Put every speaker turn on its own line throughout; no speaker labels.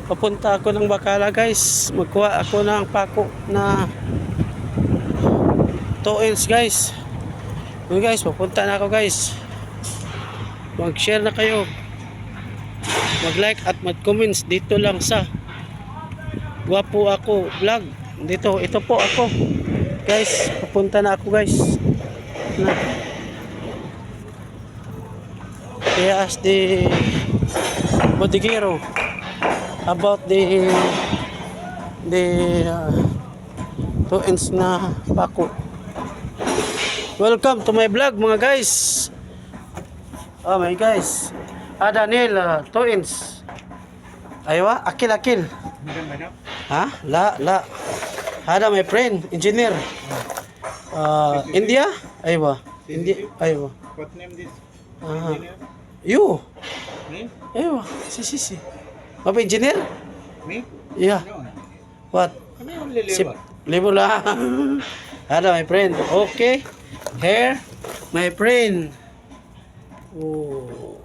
Papunta ako ng Bacala guys. Magkuha ako ng pako na 2 inch guys. Yun guys, papunta na ako guys. Mag-share na kayo. Mag-like at mag-comments dito lang sa Gwapo Ako Vlog. Dito, ito po ako. Guys, papunta na ako guys. Na. Kaya as the bodigero about the 2 inch na pako. Welcome to my vlog mga guys. Oh my guys. Daniel 2 inch. Aywa, akil. Ha? La. Ada my friend, engineer. India? Aywa. India. Aywa.
What name this?
You.
Me?
Aywa. Si. Apa engineer?
Me?
Yeah.
No.
What?
I only
Si
labor.
Libo lang. Ada my friend. Okay. Here, my friend. Oh.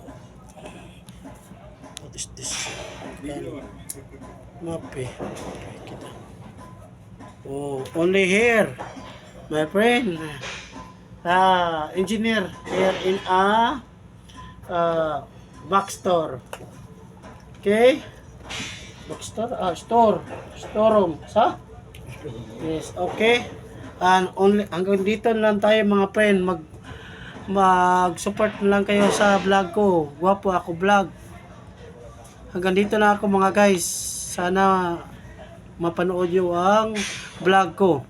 What is this? Mape. Kita. Oh, only here. My friend. Engineer here in a box store. Okay? Box store? Storeroom. Sa? Yes, okay. And only hanggang dito lang tayo mga friend, mag-support lang kayo sa vlog ko. Gwapo Ako Vlog. Hanggang dito na ako mga guys. Sana mapanood niyo ang vlog ko.